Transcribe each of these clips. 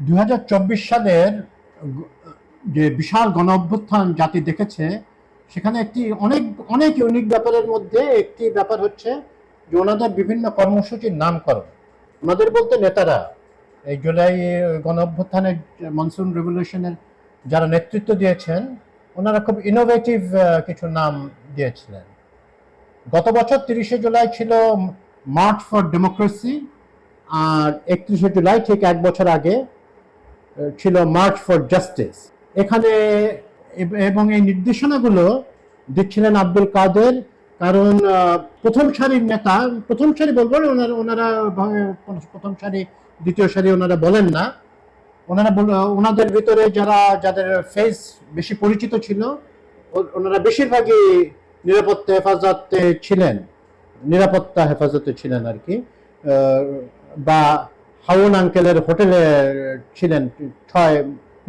2024 সালের যে বিশাল গণ অভ্যুত্থান জাতি দেখেছে, সেখানে একটি অনেক অনেক ইউনিক ব্যাপারের মধ্যে একটি ব্যাপার হচ্ছে যে ওনাদের বিভিন্ন কর্মসূচির নামকরণ। ওনাদের বলতে নেতারা এই জুলাই গণ অভ্যুত্থানের মনসুন রেভলিউশনের যারা নেতৃত্ব দিয়েছেন, ওনারা খুব ইনোভেটিভ কিছু নাম দিয়েছিলেন। গত বছর 30শে জুলাই ছিল মার্চ ফর ডেমোক্রেসি, আর 31শে জুলাই ঠিক এক বছর আগে ছিল মার্চ ফর জাস্টিস। এখানে এবং এই নির্দেশনাগুলো দিচ্ছিলেন আব্দুল কাদের, কারণ প্রথম সারির নেতা, প্রথম সারি বলবো ওনারা প্রথম সারি দ্বিতীয় সারি ওনারা বলেন না, ওনাদের ভিতরে যাদের ফেস বেশি পরিচিত ছিল, ওনারা বেশিরভাগই নিরাপত্তা হেফাজতে ছিলেন আর কি, বা হাউন আঙ্কেলের হোটেলে ছিলেন 6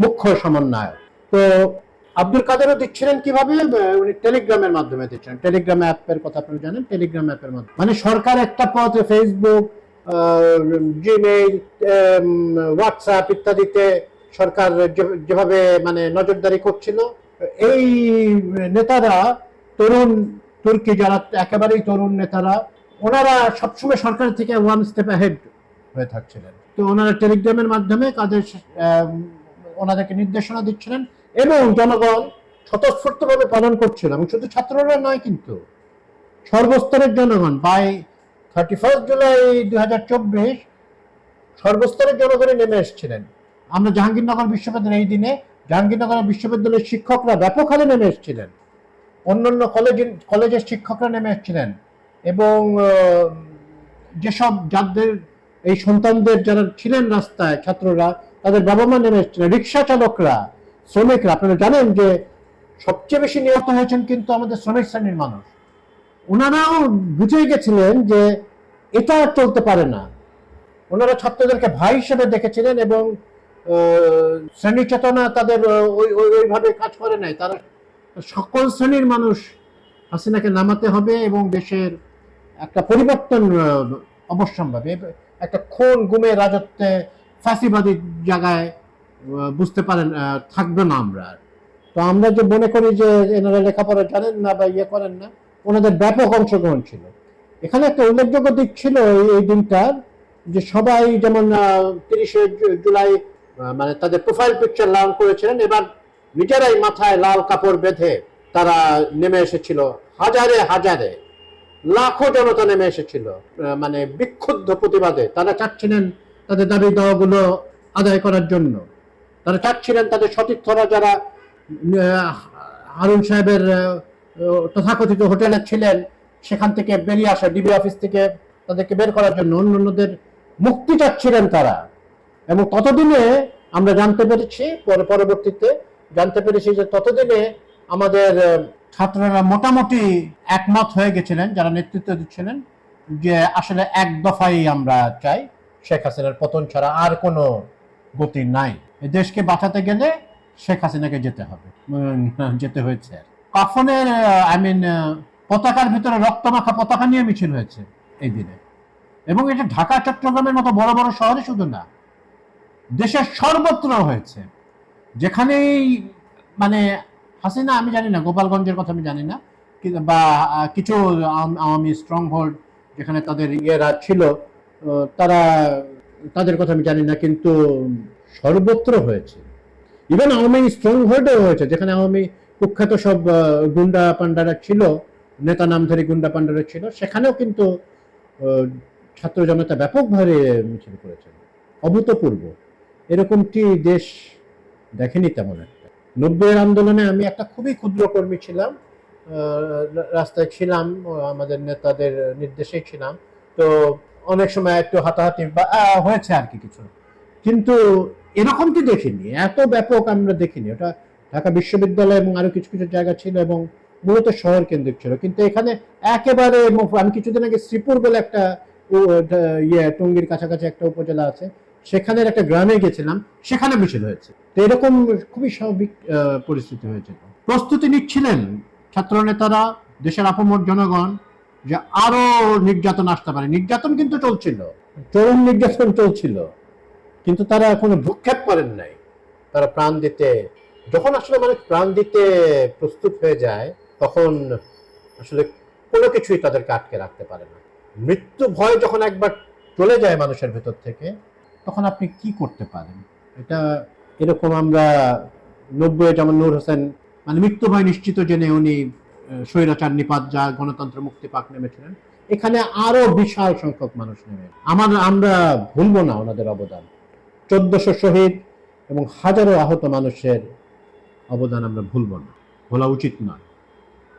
মুখ্য সমন্বয়ক। তো আব্দুল কাদেরও দিচ্ছিলেন কিভাবে? উনি টেলিগ্রামের মাধ্যমে দিচ্ছেন। টেলিগ্রাম অ্যাপের কথা আপনারা জানেন, টেলিগ্রাম অ্যাপের মাধ্যমে, মানে সরকার একটা পথে ফেসবুক, জিমেইল, হোয়াটসঅ্যাপ ইত্যাদিতে সরকার যেভাবে মানে নজরদারি করছিল, এই নেতারা, তরুণ তুর্কি যারা একেবারেই তরুণ নেতারা, ওনারা সবসময় সরকার থেকে ওয়ান স্টেপ অ্যাহেড হয়ে থাকছিলেন। তো ওনারা টেলিগ্রামের মাধ্যমে ওনাদেরকে নির্দেশনা দিচ্ছিলেন এবং জনগণ স্বতঃস্ফূর্তভাবে পালন করছিল। এবং শুধু ছাত্ররা নয়, কিন্তু সর্বস্তরের জনগণ। বাই 31 জুলাই 2024 সর্বস্তরের জনগণে নেমে এসেছিলেন। আমরা জাহাঙ্গীরনগর বিশ্ববিদ্যালয়ের এই দিনে জাহাঙ্গীরনগর বিশ্ববিদ্যালয়ের শিক্ষকরা ব্যাপক হারে নেমে এসেছিলেন, অন্যান্য কলেজের শিক্ষকরা নেমে এসেছিলেন, এবং যেসব যাদের এই সন্তানদের যারা ছিলেন রাস্তায়, ছাত্ররা, তাদের বাবা মা নেমে এসেছিলেন, রিক্সা চালকরা, শ্রমিকরা। আপনারা জানেন যে সবচেয়ে বেশি নিহত হয়েছেন কিন্তু আমাদের শ্রমিক শ্রেণীর মানুষ। ওনারাও বুঝে গেছিলেন যে এটা চলতে পারে না। ওনারা ছাত্রদেরকে ভাই হিসেবে দেখেছিলেন এবং শ্রেণী চেতনা তাদের ওইভাবে কাজ করে নাই। তারা সকল শ্রেণীর মানুষ হাসিনাকে নামাতে হবে এবং দেশের একটা পরিবর্তন অবশ্যম্ভাবী। একটা খুন গুমে রাজত্বে ফাঁসিবাদী জায়গায় বুঝতে পারেন থাকবে না আমরা। তো আমরা যে মনে করি যে এনারা লেখাপড়া জানেন না বা ইয়ে করেন না, ওনাদের ব্যাপক অংশগ্রহণ ছিল। এখানে একটা উল্লেখযোগ্য দিক ছিল এই দিনটার, যে সবাই যেমন 30শে জুলাই মানে তাদের প্রোফাইল পিকচার লাল করেছিলেন, এবার নিজেরাই মাথায় লাল কাপড় বেঁধে তারা নেমে এসেছিল। হাজারে হাজারে লাখো জনতা নেমে এসেছিল মানে বিক্ষুব্ধ প্রতিবাদে। তারা চাচ্ছিলেন তাদের দাবি দাওয়াগুলো আদায় করার জন্য। তারা চাচ্ছিলেন তাদের সতীর্থরা যারা হারুন সাহেবের তথাকথিত হোটেলে ছিলেন, সেখান থেকে বেরিয়ে আসা, ডিবি অফিস থেকে তাদেরকে বের করার জন্য অন্যদের মুক্তি চাচ্ছিলেন তারা। এবং ততদিনে আমরা পরবর্তীতে জানতে পেরেছি যে ততদিনে আমাদের ছাত্ররা মোটামুটি একমত হয়ে গেছিলেন, যারা নেতৃত্ব দিচ্ছিলেন, যে আসলে এক দফাই আমরা চাই, শেখ হাসিনার পতন ছাড়া আর কোনো গতি নাই। এই দেশকে বাঁচাতে গেলে শেখ হাসিনাকে যেতে হয়েছে। কাফনের পতাকার ভিতরে রক্তমাখা পতাকা নিয়ে মিছিল হয়েছে এই দিনে। এবং এটা ঢাকা চট্টগ্রামের মতো বড় বড় শহরে শুধু না, দেশের সর্বত্র হয়েছে। যেখানেই মানে হাসিনা, আমি জানি না গোপালগঞ্জের কথা আমি জানি না, বা কিছু আওয়ামী স্ট্রং হোল্ড যেখানে তাদের ইয়েরা ছিল, তাদের কথা আমি জানি না, কিন্তু সর্বত্র হয়েছে। ইভেন আওয়ামী স্ট্রং হোল্ডেও হয়েছে, যেখানে আওয়ামী কুখ্যাত সব গুন্ডা পান্ডারা ছিল, নেতা নামধারী গুন্ডা পান্ডারা ছিল, সেখানেও কিন্তু ছাত্র জনতা ব্যাপকভাবে মিছিল করেছেন। অভূতপূর্ব, এরকমটি দেশ দেখেনি তেমন একটা। 90-এর আন্দোলনে আমি একটা খুবই ক্ষুদ্র কর্মী ছিলাম, রাস্তায় ছিলাম, আমাদের নেতাদের নির্দেশেই ছিলাম। তো অনেক সময় একটু হাতাহাতি বা হয়েছে আর কি কিছু, কিন্তু এরকমটি দেখিনি, এত ব্যাপক আমরা দেখিনি। ওটা ঢাকা বিশ্ববিদ্যালয় এবং আরো কিছু কিছু জায়গা ছিল এবং মূলত শহর কেন্দ্রিক ছিল। কিন্তু এখানে একেবারে, আমি কিছুদিন আগে শ্রীপুর বলে একটা টঙ্গীর কাছাকাছি একটা উপজেলা আছে, সেখানের একটা গ্রামে গেছিলাম, সেখানে মিছিল হয়েছে। তো এরকম খুবই স্বাভাবিক পরিস্থিতি হয়েছিল। প্রস্তুতি নিচ্ছিলেন ছাত্র নেতারা, দেশের আপামর জনগণ, যে আরো নির্যাতন আসতে পারে। নির্যাতন কিন্তু চলছিল, চরম নির্যাতন চলছিল। কিন্তু তারা কোনো ভ্রুক্ষেপ করেন নাই। তারা প্রাণ দিতে, যখন আসলে মানুষ প্রাণ দিতে প্রস্তুত হয়ে যায়, তখন আসলে কোনো কিছুই তাদেরকে আটকে রাখতে পারে না। মৃত্যু ভয় যখন একবার চলে যায় মানুষের ভেতর থেকে, তখন আপনি কি করতে পারেন? এটা এরকম আমরা 90 যেমন নূর হোসেন মানে মৃত্যু ভয় নিশ্চিত জেনে উনি স্বৈরাচার নিপাত যা গণতন্ত্র মুক্তি পাক নেমেছিলেন, এখানে আরো বিশাল সংখ্যক মানুষ নেমে, আমরা ভুলবো না ওনাদের অবদান। 1400 শহীদ এবং হাজারো আহত মানুষের অবদান আমরা ভুলবো না, ভোলা উচিত নয়।